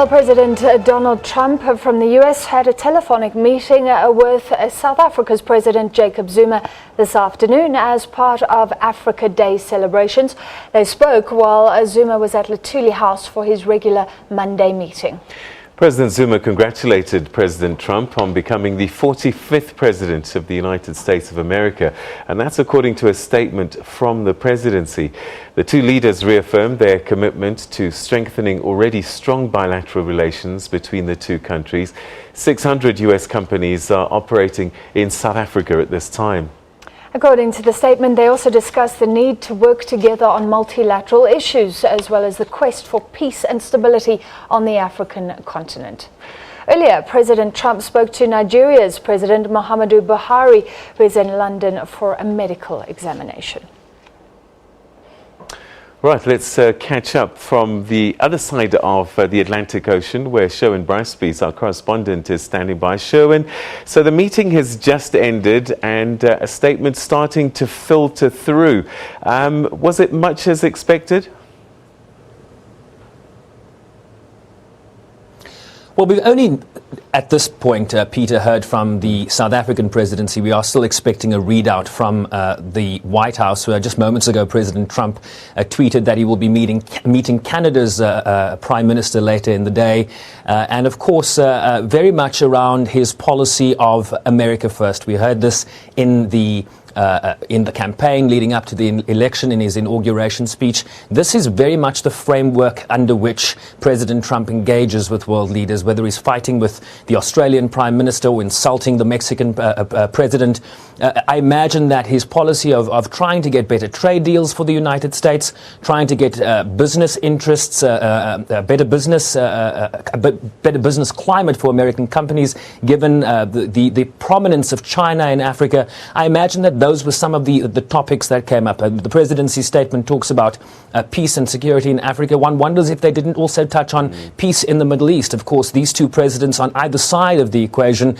Well, President Donald Trump from the US had a telephonic meeting with South Africa's President Jacob Zuma this afternoon as part of Africa Day celebrations. They spoke while Zuma was at Luthuli House for his regular Monday meeting. President Zuma congratulated President Trump on becoming the 45th President of the United States of America, and that's according to a statement from the presidency. The two leaders reaffirmed their commitment to strengthening already strong bilateral relations between the two countries. 600 US companies are operating in South Africa at this time. According to the statement, they also discussed the need to work together on multilateral issues, as well as the quest for peace and stability on the African continent. Earlier, President Trump spoke to Nigeria's President Muhammadu Buhari, who is in London for a medical examination. Right, let's catch up from the other side of the Atlantic Ocean, where Sherwin Braspees, our correspondent, is standing by. Sherwin, so the meeting has just ended and a statement starting to filter through. Was it much as expected? Well, we've only at this point, Peter, heard from the South African presidency. We are still expecting a readout from the White House. Just moments ago, President Trump tweeted that he will be meeting Canada's Prime Minister later in the day. And of course, very much around his policy of America First. We heard this in the campaign leading up to the election, in his inauguration speech. This is very much the framework under which President Trump engages with world leaders, whether he's fighting with the Australian Prime Minister or insulting the Mexican President. I imagine that his policy of trying to get better trade deals for the United States, trying to get business interests, better business climate for American companies, given the prominence of China in Africa, I imagine that those were some of the topics that came up. The presidency statement talks about peace and security in Africa. One wonders if they didn't also touch on peace in the Middle East. Of course, these two presidents on either side of the equation,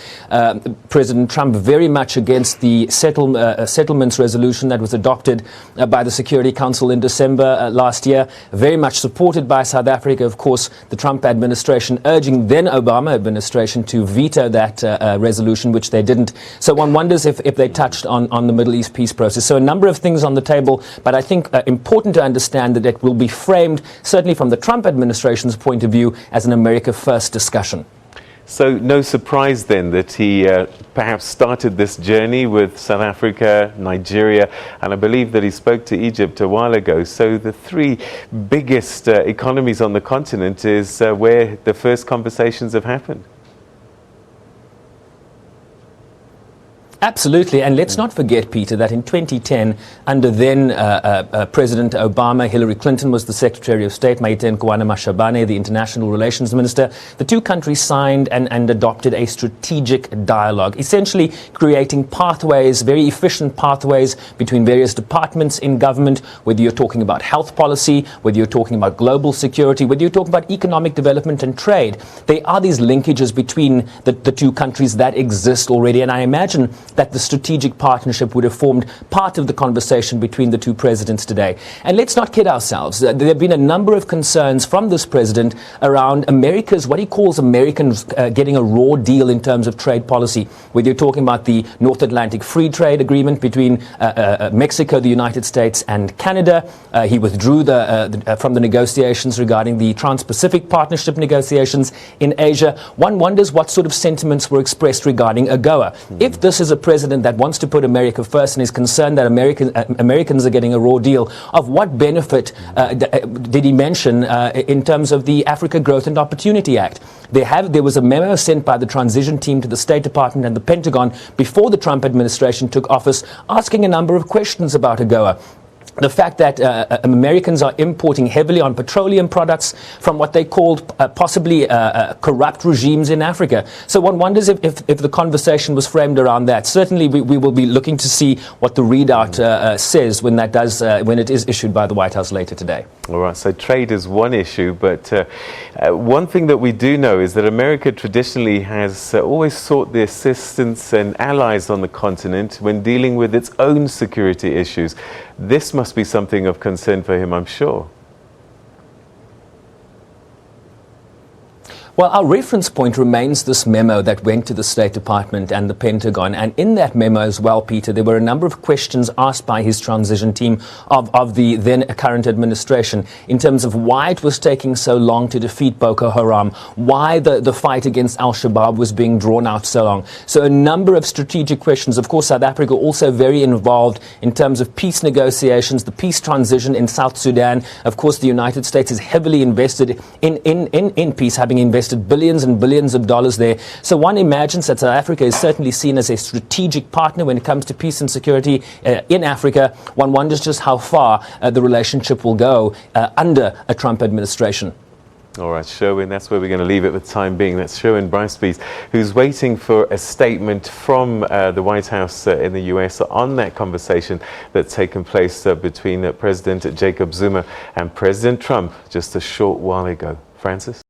President Trump very much against the settlements resolution that was adopted by the Security Council in December last year, very much supported by South Africa. Of course, the Trump administration urging then Obama administration to veto that resolution, which they didn't. So one wonders if they touched on the Middle East peace process. So a number of things on the table, but I think important to understand that it will be framed, certainly from the Trump administration's point of view, as an America First discussion. So no surprise then that he perhaps started this journey with South Africa, Nigeria, and I believe that he spoke to Egypt a while ago. So the three biggest economies on the continent is where the first conversations have happened. Absolutely, and let's not forget, Peter, that in 2010, under then President Obama, Hillary Clinton was the Secretary of State, Maite Mashabane, the International Relations Minister. The two countries signed and adopted a strategic dialogue, essentially creating pathways, very efficient pathways between various departments in government, whether you're talking about health policy, whether you're talking about global security, whether you're talking about economic development and trade. There are these linkages between the two countries that exist already, and I imagine that the strategic partnership would have formed part of the conversation between the two presidents today. And let's not kid ourselves. There have been a number of concerns from this president around America's, what he calls Americans getting a raw deal in terms of trade policy. Whether you're talking about the North Atlantic Free Trade Agreement between Mexico, the United States, and Canada. He withdrew from the negotiations regarding the Trans-Pacific Partnership negotiations in Asia. One wonders what sort of sentiments were expressed regarding AGOA. If this is a president that wants to put America first and is concerned that Americans are getting a raw deal, of what benefit did he mention in terms of the Africa Growth and Opportunity Act? There was a memo sent by the transition team to the State Department and the Pentagon before the Trump administration took office, asking a number of questions about AGOA. The fact that Americans are importing heavily on petroleum products from what they called possibly corrupt regimes in Africa. So one wonders if the conversation was framed around that. Certainly we will be looking to see what the readout says when it is issued by the White House later today. All right, so trade is one issue, but one thing that we do know is that America traditionally has always sought the assistance and allies on the continent when dealing with its own security issues. This must be something of concern for him, I'm sure. Well, our reference point remains this memo that went to the State Department and the Pentagon. And in that memo as well, Peter, there were a number of questions asked by his transition team of the then current administration in terms of why it was taking so long to defeat Boko Haram, why the fight against Al-Shabaab was being drawn out so long. So a number of strategic questions. Of course, South Africa also very involved in terms of peace negotiations, the peace transition in South Sudan. Of course, the United States is heavily invested in peace, having invested billions and billions of dollars there. So one imagines that South Africa is certainly seen as a strategic partner when it comes to peace and security in Africa. One wonders just how far the relationship will go under a Trump administration. All right, Sherwin, that's where we're going to leave it for the time being. That's Sherwin Bryce-Pease, who's waiting for a statement from the White House in the US on that conversation that's taken place between President Jacob Zuma and President Trump just a short while ago. Francis?